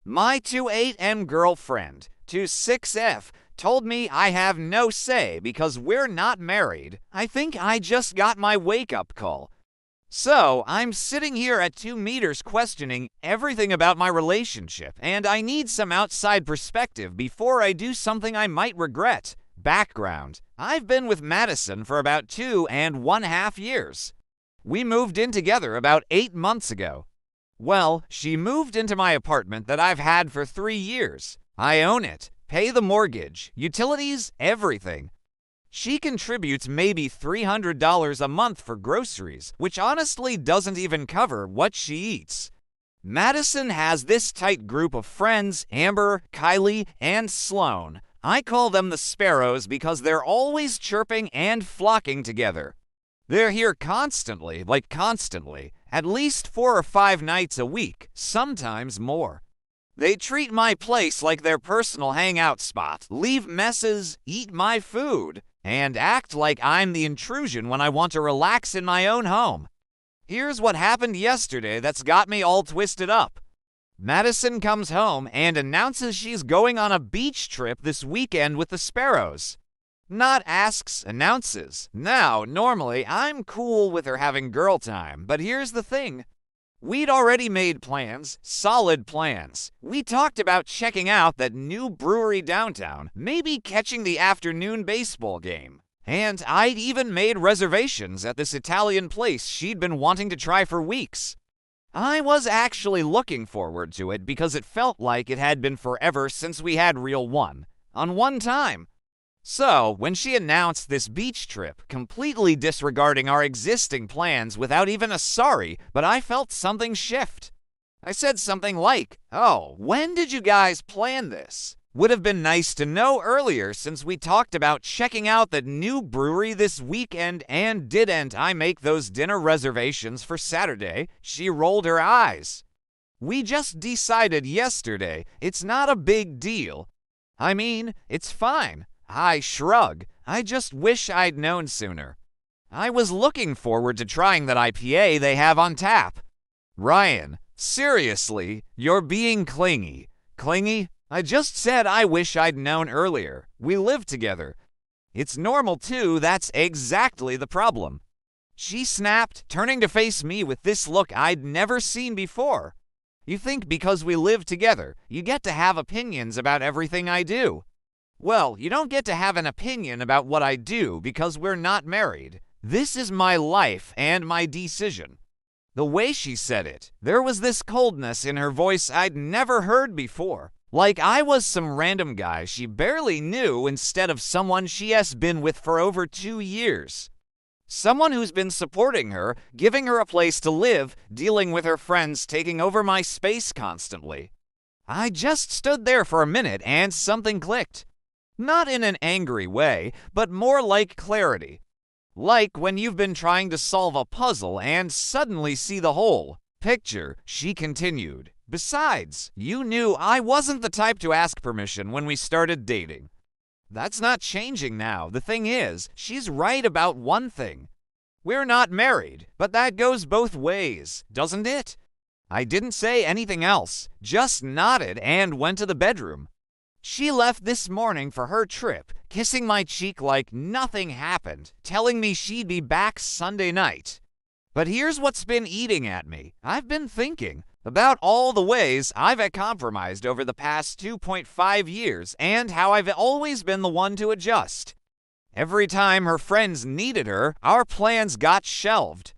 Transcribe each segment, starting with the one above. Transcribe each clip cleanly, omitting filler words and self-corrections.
My 28M girlfriend, 26F, told me I have no say because we're not married. I think I just got my wake-up call. So, I'm sitting here at 2 meters questioning everything about my relationship, and I need some outside perspective before I do something I might regret. Background: I've been with Madison for about 2.5 years. We moved in together about 8 months ago. Well, she moved into my apartment that I've had for 3 years. I own it, pay the mortgage, utilities, everything. She contributes maybe $300 a month for groceries, which honestly doesn't even cover what she eats. Madison has this tight group of friends: Amber, Kylie, and Sloan. I call them the Sparrows because they're always chirping and flocking together. They're here constantly, at least 4 or 5 nights a week, sometimes more. They treat my place like their personal hangout spot, leave messes, eat my food, and act like I'm the intrusion when I want to relax in my own home. Here's what happened yesterday that's got me all twisted up. Madison comes home and announces she's going on a beach trip this weekend with the Sparrows. Not asks, announces. Now, normally, I'm cool with her having girl time, but here's the thing. We'd already made plans, solid plans. We talked about checking out that new brewery downtown, maybe catching the afternoon baseball game. And I'd even made reservations at this Italian place she'd been wanting to try for weeks. I was actually looking forward to it because it felt like it had been forever since we had Real One, on one time. So, when she announced this beach trip, completely disregarding our existing plans without even a sorry, but I felt something shift. I said something like, "Oh, when did you guys plan this? Would have been nice to know earlier since we talked about checking out that new brewery this weekend, and didn't I make those dinner reservations for Saturday?" She rolled her eyes. "We just decided yesterday. It's not a big deal." I mean, it's fine. I shrug. I just wish I'd known sooner. I was looking forward to trying that IPA they have on tap. Ryan, seriously, you're being clingy. Clingy? I just said I wish I'd known earlier. We live together. It's normal too, that's exactly the problem. She snapped, turning to face me with this look I'd never seen before. You think because we live together, you get to have opinions about everything I do. Well, you don't get to have an opinion about what I do because we're not married. This is my life and my decision. The way she said it, there was this coldness in her voice I'd never heard before. Like I was some random guy she barely knew instead of someone she has been with for over 2 years. Someone who's been supporting her, giving her a place to live, dealing with her friends taking over my space constantly. I just stood there for a minute and something clicked. Not in an angry way, but more like clarity. Like when you've been trying to solve a puzzle and suddenly see the whole picture, she continued. Besides, you knew I wasn't the type to ask permission when we started dating. That's not changing now. The thing is, she's right about one thing. We're not married, but that goes both ways, doesn't it? I didn't say anything else, just nodded and went to the bedroom. She left this morning for her trip, kissing my cheek like nothing happened, telling me she'd be back Sunday night. But here's what's been eating at me. I've been thinking about all the ways I've compromised over the past 2.5 years and how I've always been the one to adjust. Every time her friends needed her, our plans got shelved.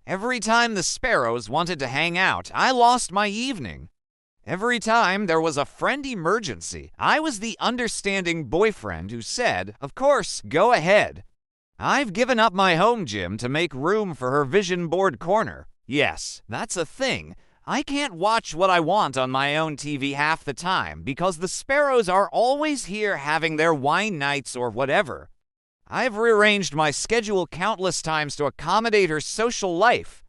Every time the Sparrows wanted to hang out, I lost my evening. Every time there was a friend emergency, I was the understanding boyfriend who said, "Of course, go ahead." I've given up my home gym to make room for her vision board corner. Yes, that's a thing. I can't watch what I want on my own TV half the time because the Sparrows are always here having their wine nights or whatever. I've rearranged my schedule countless times to accommodate her social life.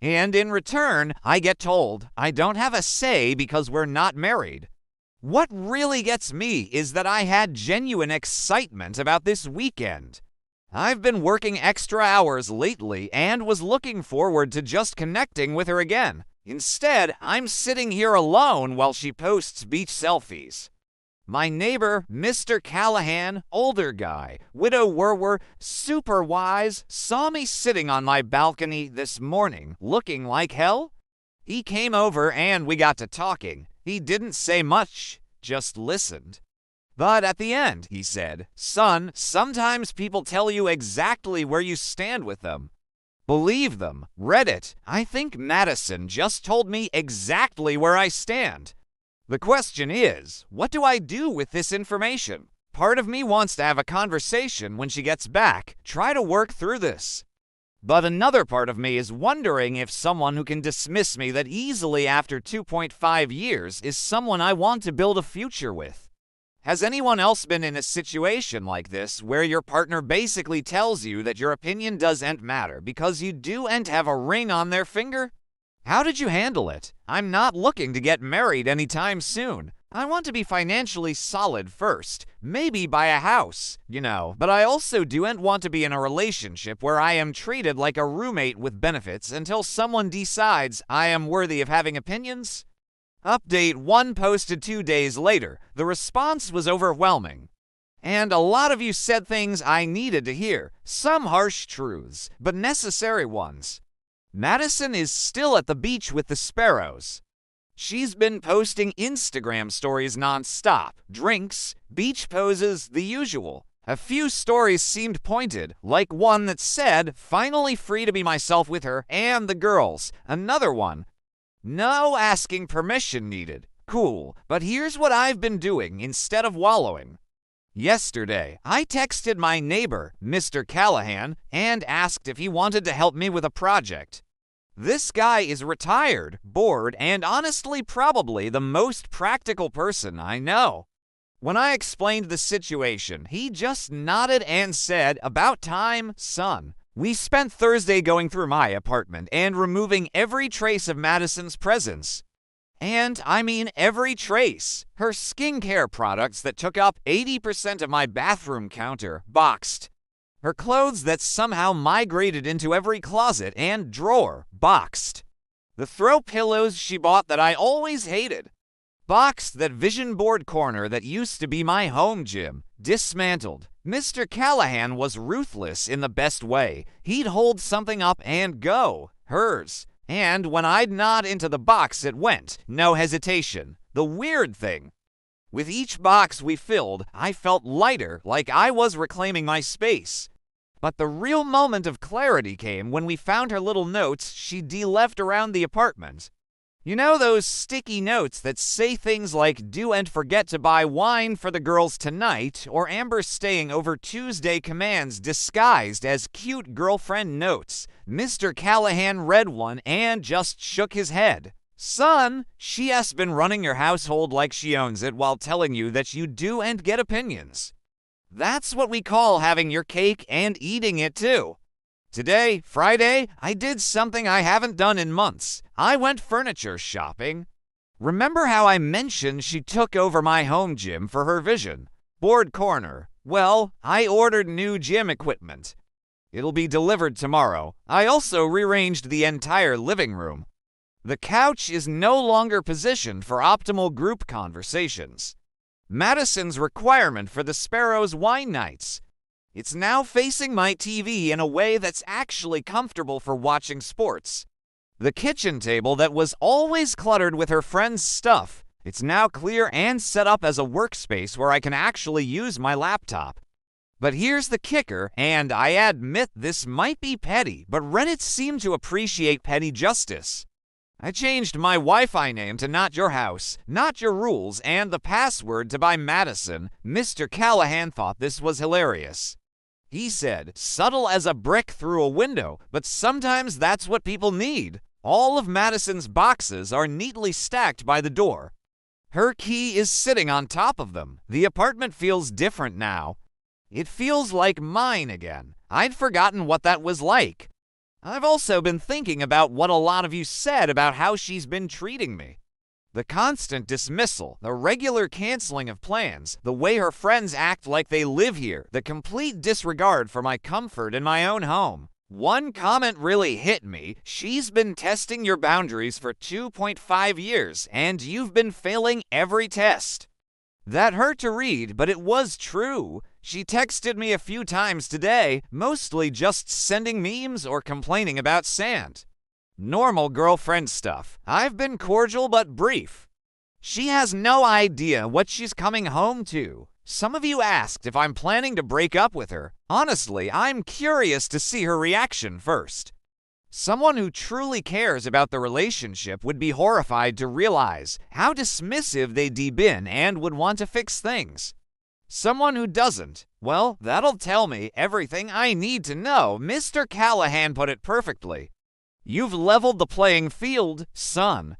And in return, I get told I don't have a say because we're not married. What really gets me is that I had genuine excitement about this weekend. I've been working extra hours lately and was looking forward to just connecting with her again. Instead, I'm sitting here alone while she posts beach selfies. My neighbor, Mr. Callahan, older guy, widower, super wise, saw me sitting on my balcony this morning looking like hell. He came over and we got to talking. He didn't say much, just listened. But at the end, he said, "Son, sometimes people tell you exactly where you stand with them. Believe them. Reddit. I think Madison just told me exactly where I stand." The question is, what do I do with this information? Part of me wants to have a conversation when she gets back, try to work through this. But another part of me is wondering if someone who can dismiss me that easily after 2.5 years is someone I want to build a future with. Has anyone else been in a situation like this where your partner basically tells you that your opinion doesn't matter because you don't have a ring on their finger? How did you handle it? I'm not looking to get married anytime soon. I want to be financially solid first, maybe buy a house, but I also don't want to be in a relationship where I am treated like a roommate with benefits until someone decides I am worthy of having opinions. Update 1 posted 2 days later. The response was overwhelming. And a lot of you said things I needed to hear, some harsh truths, but necessary ones. Madison is still at the beach with the sparrows. She's been posting Instagram stories nonstop, drinks, beach poses, the usual. A few stories seemed pointed, like one that said, "Finally free to be myself with her and the girls." Another one, "No asking permission needed." Cool, but here's what I've been doing instead of wallowing. Yesterday, I texted my neighbor, Mr. Callahan, and asked if he wanted to help me with a project. This guy is retired, bored, and honestly probably the most practical person I know. When I explained the situation, he just nodded and said, "About time, son." We spent Thursday going through my apartment and removing every trace of Madison's presence. And I mean every trace. Her skincare products that took up 80% of my bathroom counter, boxed. Her clothes that somehow migrated into every closet and drawer, boxed. The throw pillows she bought that I always hated, boxed. That vision board corner that used to be my home gym, dismantled. Mr. Callahan was ruthless in the best way. He'd hold something up and go, hers. And when I'd nod into the box, it went, no hesitation. The weird thing, with each box we filled, I felt lighter, like I was reclaiming my space. But the real moment of clarity came when we found her little notes she'd left around the apartment. You know those sticky notes that say things like "do and forget to buy wine for the girls tonight," or Amber staying over Tuesday commands disguised as cute girlfriend notes? Mr. Callahan read one and just shook his head. "Son, she has been running your household like she owns it while telling you that you do and get opinions. That's what we call having your cake and eating it too." Today, Friday, I did something I haven't done in months. I went furniture shopping. Remember how I mentioned she took over my home gym for her vision board corner? Well, I ordered new gym equipment. It'll be delivered tomorrow. I also rearranged the entire living room. The couch is no longer positioned for optimal group conversations. Madison's requirement for the Sparrows wine nights. It's now facing my TV in a way that's actually comfortable for watching sports. The kitchen table that was always cluttered with her friends' stuff, it's now clear and set up as a workspace where I can actually use my laptop. But here's the kicker, and I admit this might be petty, but Reddit seemed to appreciate petty justice. I changed my Wi-Fi name to Not Your House, Not Your Rules, and the password to by Madison. Mr. Callahan thought this was hilarious. He said, "Subtle as a brick through a window, but sometimes that's what people need." All of Madison's boxes are neatly stacked by the door. Her key is sitting on top of them. The apartment feels different now. It feels like mine again. I'd forgotten what that was like. I've also been thinking about what a lot of you said about how she's been treating me. The constant dismissal, the regular canceling of plans, the way her friends act like they live here, the complete disregard for my comfort in my own home. One comment really hit me. She's been testing your boundaries for 2.5 years, and you've been failing every test. That hurt to read, but it was true. She texted me a few times today, mostly just sending memes or complaining about sand. Normal girlfriend stuff. I've been cordial but brief. She has no idea what she's coming home to. Some of you asked if I'm planning to break up with her. Honestly, I'm curious to see her reaction first. Someone who truly cares about the relationship would be horrified to realize how dismissive they'd been and would want to fix things. Someone who doesn't, well, that'll tell me everything I need to know. Mr. Callahan put it perfectly. You've leveled the playing field, son.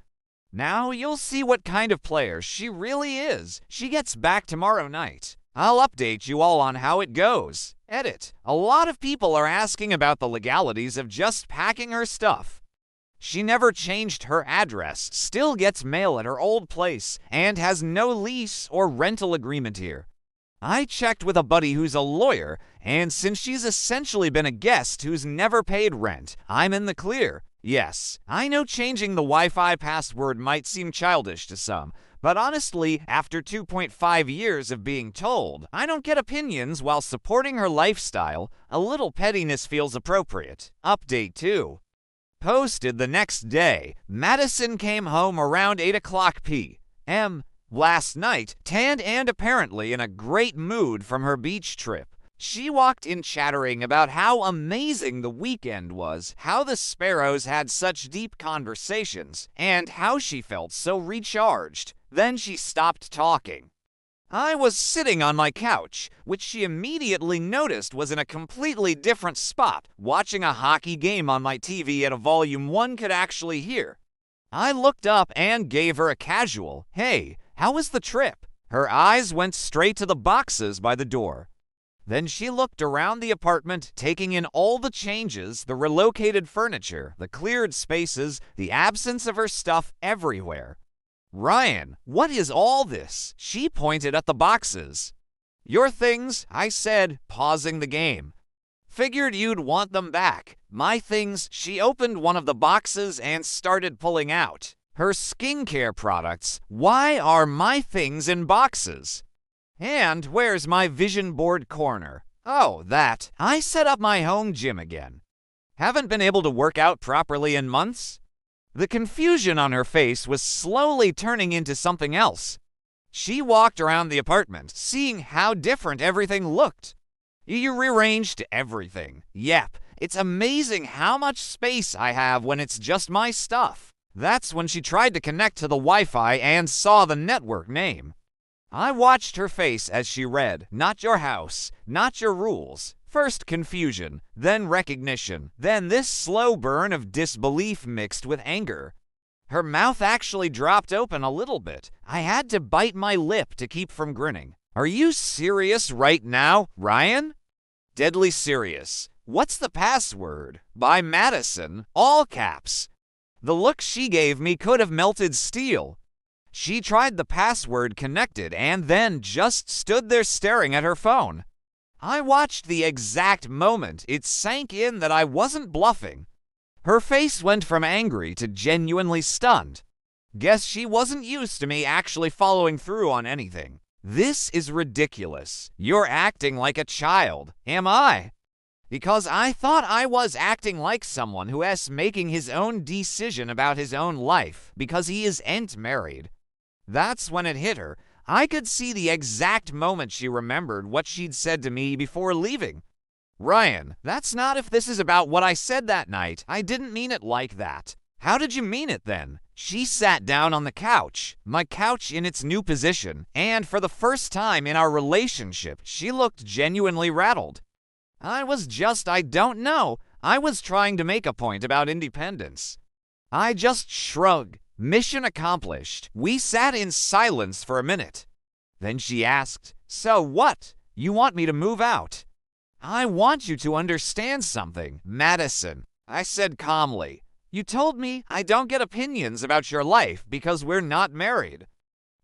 Now you'll see what kind of player she really is. She gets back tomorrow night. I'll update you all on how it goes. Edit. A lot of people are asking about the legalities of just packing her stuff. She never changed her address, still gets mail at her old place, and has no lease or rental agreement here. I checked with a buddy who's a lawyer, and since she's essentially been a guest who's never paid rent, I'm in the clear. Yes, I know changing the Wi-Fi password might seem childish to some, but honestly, after 2.5 years of being told I don't get opinions while supporting her lifestyle, a little pettiness feels appropriate. Update 2. Posted the next day, Madison came home around 8 o'clock p.m. last night, tanned and apparently in a great mood from her beach trip. She walked in chattering about how amazing the weekend was, how the sparrows had such deep conversations, and how she felt so recharged. Then she stopped talking. I was sitting on my couch, which she immediately noticed was in a completely different spot, watching a hockey game on my TV at a volume one could actually hear. I looked up and gave her a casual, "Hey, how was the trip?" Her eyes went straight to the boxes by the door. Then she looked around the apartment, taking in all the changes, the relocated furniture, the cleared spaces, the absence of her stuff everywhere. "Ryan, what is all this?" She pointed at the boxes. "Your things," I said, pausing the game. "Figured you'd want them back." My things. She opened one of the boxes and started pulling out her skincare products. Why are my things in boxes? And where's my vision board corner? Oh, that. I set up my home gym again. Haven't been able to work out properly in months? The confusion on her face was slowly turning into something else. She walked around the apartment, seeing how different everything looked. You rearranged everything. Yep, it's amazing how much space I have when it's just my stuff. That's when she tried to connect to the Wi-Fi and saw the network name. I watched her face as she read, "Not your house, not your rules." First confusion, then recognition, then this slow burn of disbelief mixed with anger. Her mouth actually dropped open a little bit. I had to bite my lip to keep from grinning. "Are you serious right now, Ryan?" "Deadly serious." "What's the password?" "By Madison," all caps. The look she gave me could have melted steel. She tried the password, connected, and then just stood there staring at her phone. I watched the exact moment it sank in that I wasn't bluffing. Her face went from angry to genuinely stunned. Guess she wasn't used to me actually following through on anything. "This is ridiculous. You're acting like a child." "Am I?" Because I thought I was acting like someone who is making his own decision about his own life because he isn't married. That's when it hit her. I could see the exact moment she remembered what she'd said to me before leaving. "Ryan, that's not if this is about what I said that night. I didn't mean it like that." "How did you mean it then?" She sat down on the couch, my couch in its new position, and for the first time in our relationship, she looked genuinely rattled. I don't know. I was trying to make a point about independence. I just shrugged. Mission accomplished. We sat in silence for a minute. Then she asked, "So what? You want me to move out?" "I want you to understand something, Madison," I said calmly. "You told me I don't get opinions about your life because we're not married.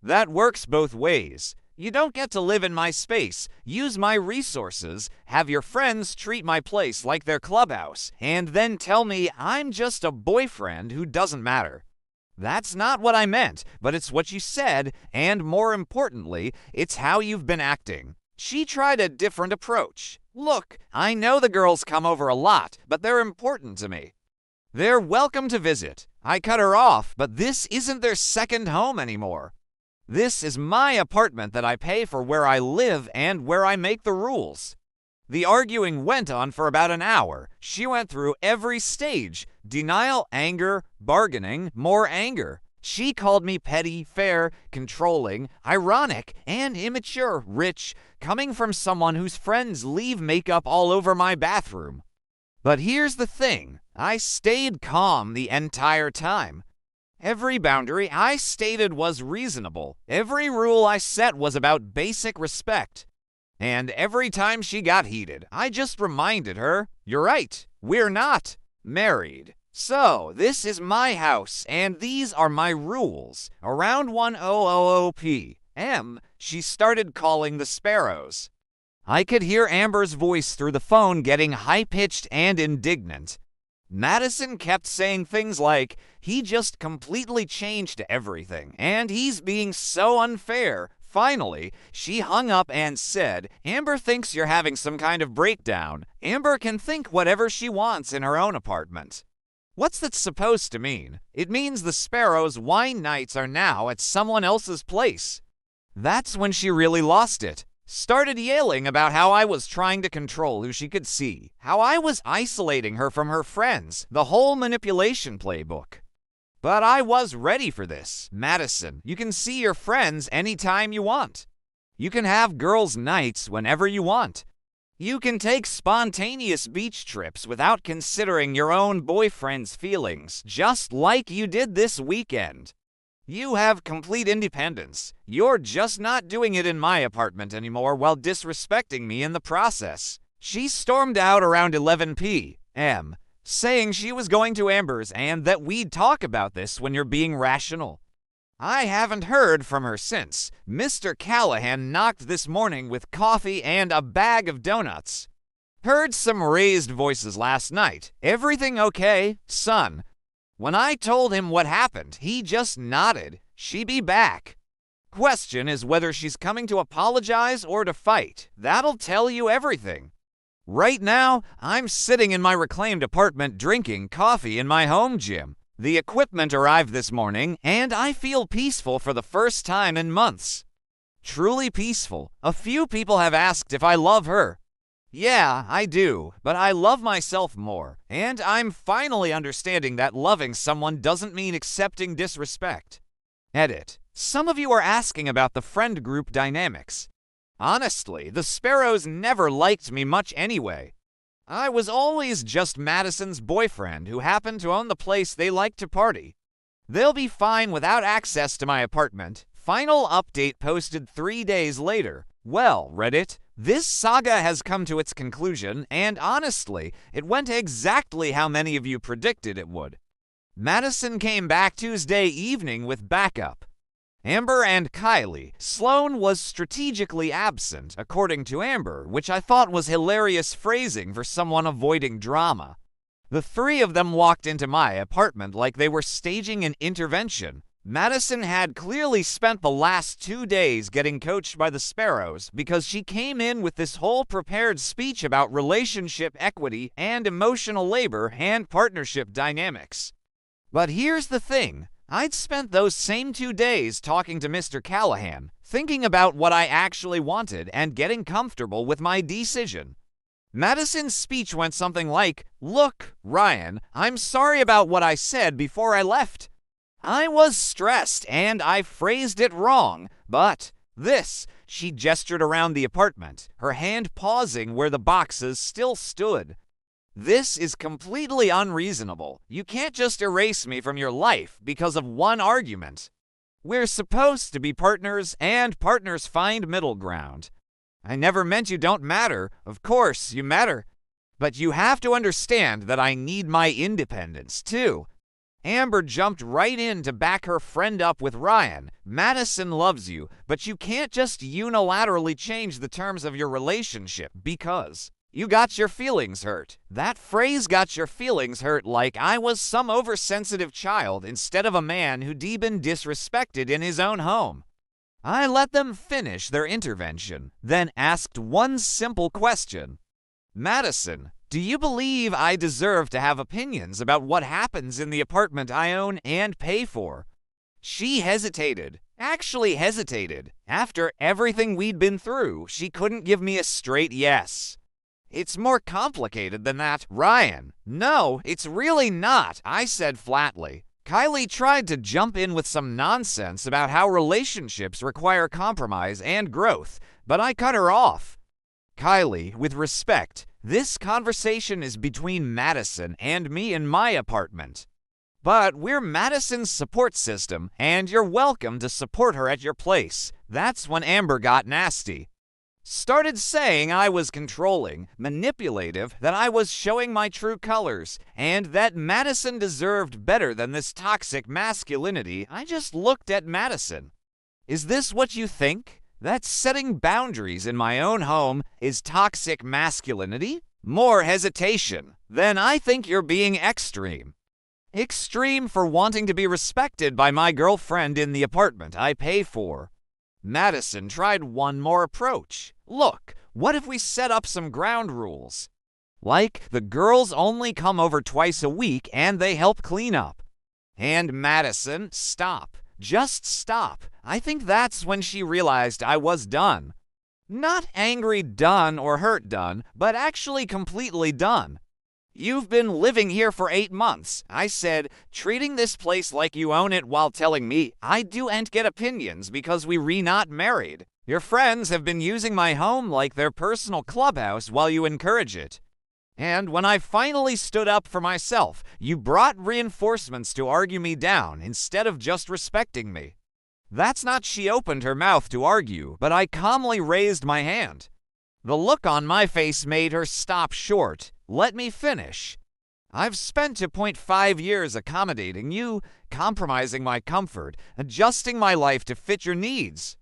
That works both ways. You don't get to live in my space, use my resources, have your friends treat my place like their clubhouse, and then tell me I'm just a boyfriend who doesn't matter. That's not what I meant, but it's what you said, and more importantly, it's how you've been acting. She tried a different approach. Look, I know the girls come over a lot, but they're important to me. They're welcome to visit. I cut her off, but this isn't their second home anymore. This is my apartment that I pay for, where I live and where I make the rules. The arguing went on for about an hour. She went through every stage: denial, anger, bargaining, more anger. She called me petty, fair, controlling, ironic, and immature, rich, coming from someone whose friends leave makeup all over my bathroom. But here's the thing, I stayed calm the entire time. Every boundary I stated was reasonable. Every rule I set was about basic respect. And every time she got heated, I just reminded her, you're right, we're not married. So, this is my house, and these are my rules. Around 1:00 p.m., she started calling the sparrows. I could hear Amber's voice through the phone getting high-pitched and indignant. Madison kept saying things like, he just completely changed everything, and he's being so unfair. Finally, she hung up and said, Amber thinks you're having some kind of breakdown. Amber can think whatever she wants in her own apartment. What's that supposed to mean? It means the sparrows' wine nights are now at someone else's place. That's when she really lost it. Started yelling about how I was trying to control who she could see, how I was isolating her from her friends, the whole manipulation playbook. But I was ready for this. Madison, you can see your friends anytime you want. You can have girls' nights whenever you want. You can take spontaneous beach trips without considering your own boyfriend's feelings, just like you did this weekend. You have complete independence. You're just not doing it in my apartment anymore while disrespecting me in the process. She stormed out around 11 p.m., saying she was going to Amber's and that we'd talk about this when you're being rational. I haven't heard from her since. Mr. Callahan knocked this morning with coffee and a bag of donuts. Heard some raised voices last night. Everything okay, son? When I told him what happened, he just nodded. She be back. Question is whether she's coming to apologize or to fight. That'll tell you everything. Right now, I'm sitting in my reclaimed apartment drinking coffee in my home gym. The equipment arrived this morning, and I feel peaceful for the first time in months. Truly peaceful. A few people have asked if I love her. Yeah, I do, but I love myself more, and I'm finally understanding that loving someone doesn't mean accepting disrespect. Edit. Some of you are asking about the friend group dynamics. Honestly, the sparrows never liked me much anyway. I was always just Madison's boyfriend who happened to own the place they like to party. They'll be fine without access to my apartment. Final update posted 3 days later. Well, Reddit, this saga has come to its conclusion, and honestly, it went exactly how many of you predicted it would. Madison came back Tuesday evening with backup. Amber and Kylie. Sloan was strategically absent, according to Amber, which I thought was hilarious phrasing for someone avoiding drama. The three of them walked into my apartment like they were staging an intervention. Madison had clearly spent the last 2 days getting coached by the sparrows because she came in with this whole prepared speech about relationship equity and emotional labor and partnership dynamics. But here's the thing. I'd spent those same 2 days talking to Mr. Callahan, thinking about what I actually wanted and getting comfortable with my decision. Madison's speech went something like, "Look, Ryan, I'm sorry about what I said before I left. I was stressed and I phrased it wrong, but this," she gestured around the apartment, her hand pausing where the boxes still stood. "This is completely unreasonable. You can't just erase me from your life because of one argument. We're supposed to be partners, and partners find middle ground. I never meant you don't matter. Of course, you matter. But you have to understand that I need my independence, too. Amber jumped right in to back her friend up with Ryan. Madison loves you, but you can't just unilaterally change the terms of your relationship because you got your feelings hurt. That phrase got your feelings hurt like I was some oversensitive child instead of a man who'd been disrespected in his own home. I let them finish their intervention, then asked one simple question. Madison, do you believe I deserve to have opinions about what happens in the apartment I own and pay for? She hesitated. Actually hesitated. After everything we'd been through, she couldn't give me a straight yes. It's more complicated than that, Ryan. No, it's really not, I said flatly. Kylie tried to jump in with some nonsense about how relationships require compromise and growth, but I cut her off. Kylie, with respect, this conversation is between Madison and me in my apartment. But we're Madison's support system, and you're welcome to support her at your place. That's when Amber got nasty. Started saying I was controlling, manipulative, that I was showing my true colors, and that Madison deserved better than this toxic masculinity. I just looked at Madison. Is this what you think? That setting boundaries in my own home is toxic masculinity? More hesitation. Then I think you're being extreme. Extreme for wanting to be respected by my girlfriend in the apartment I pay for. Madison tried one more approach. Look, what if we set up some ground rules? Like, the girls only come over twice a week and they help clean up. And Madison, stop. Just stop. I think that's when she realized I was done. Not angry done or hurt done, but actually completely done. You've been living here for 8 months, I said, treating this place like you own it while telling me I do and get opinions because we not married. Your friends have been using my home like their personal clubhouse while you encourage it. And when I finally stood up for myself, you brought reinforcements to argue me down instead of just respecting me. That's not she opened her mouth to argue, but I calmly raised my hand. The look on my face made her stop short. Let me finish. I've spent 2.5 years accommodating you, compromising my comfort, adjusting my life to fit your needs.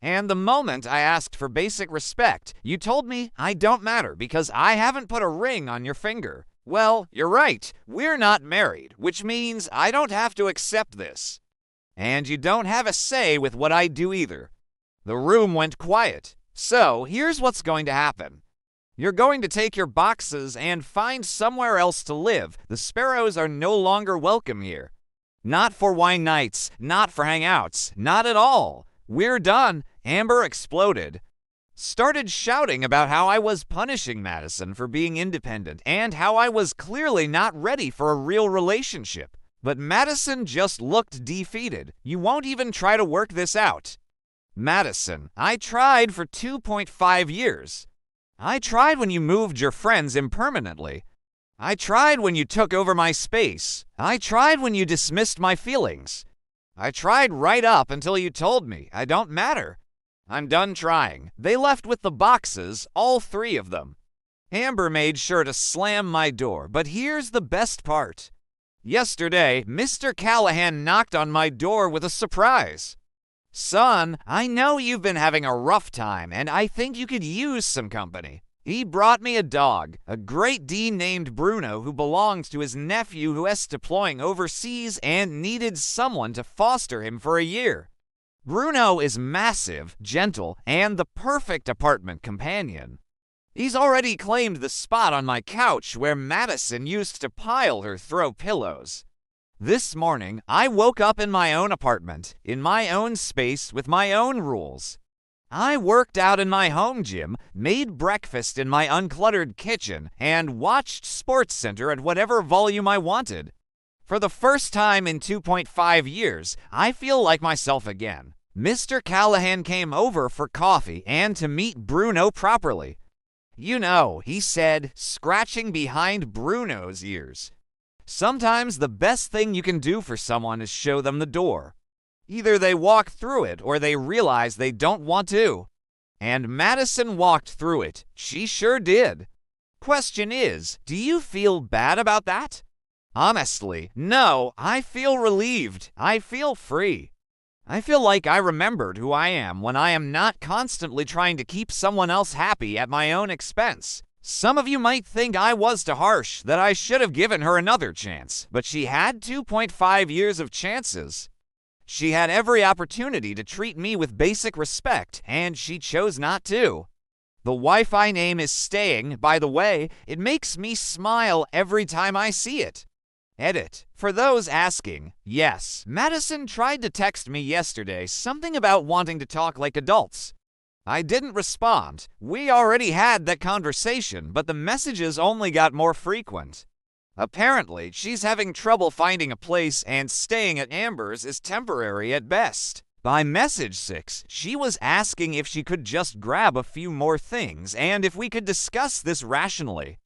And the moment I asked for basic respect, you told me I don't matter because I haven't put a ring on your finger. Well, you're right. We're not married, which means I don't have to accept this. And you don't have a say with what I do either. The room went quiet. So, here's what's going to happen. You're going to take your boxes and find somewhere else to live. The Sparrows are no longer welcome here. Not for wine nights, not for hangouts, not at all. We're done. Amber exploded. Started shouting about how I was punishing Madison for being independent and how I was clearly not ready for a real relationship. But Madison just looked defeated. You won't even try to work this out. Madison, I tried for 2.5 years. I tried when you moved your friends impermanently. I tried when you took over my space. I tried when you dismissed my feelings. I tried right up until you told me I don't matter. I'm done trying. They left with the boxes, all 3 of them. Amber made sure to slam my door, but here's the best part. Yesterday, Mr. Callahan knocked on my door with a surprise. Son, I know you've been having a rough time, and I think you could use some company. He brought me a dog, a Great Dane named Bruno who belongs to his nephew who is deploying overseas and needed someone to foster him for a year. Bruno is massive, gentle, and the perfect apartment companion. He's already claimed the spot on my couch where Madison used to pile her throw pillows. This morning, I woke up in my own apartment, in my own space, with my own rules. I worked out in my home gym, made breakfast in my uncluttered kitchen, and watched SportsCenter at whatever volume I wanted. For the first time in 2.5 years, I feel like myself again. Mr. Callahan came over for coffee and to meet Bruno properly. You know, he said, scratching behind Bruno's ears. Sometimes the best thing you can do for someone is show them the door. Either they walk through it or they realize they don't want to. And Madison walked through it. She sure did. Question is, do you feel bad about that? Honestly, no, I feel relieved. I feel free. I feel like I remembered who I am when I am not constantly trying to keep someone else happy at my own expense. Some of you might think I was too harsh, that I should have given her another chance, but she had 2.5 years of chances. She had every opportunity to treat me with basic respect, and she chose not to. The Wi-Fi name is staying, by the way. It makes me smile every time I see it. Edit. For those asking, yes, Madison tried to text me yesterday something about wanting to talk like adults. I didn't respond. We already had that conversation, but the messages only got more frequent. Apparently, she's having trouble finding a place, and staying at Amber's is temporary at best. By message 6, she was asking if she could just grab a few more things and if we could discuss this rationally.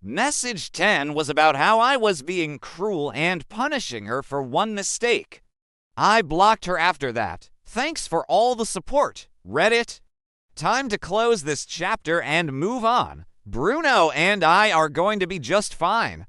Message 10 was about how I was being cruel and punishing her for one mistake. I blocked her after that. Thanks for all the support, Reddit. Time to close this chapter and move on. Bruno and I are going to be just fine.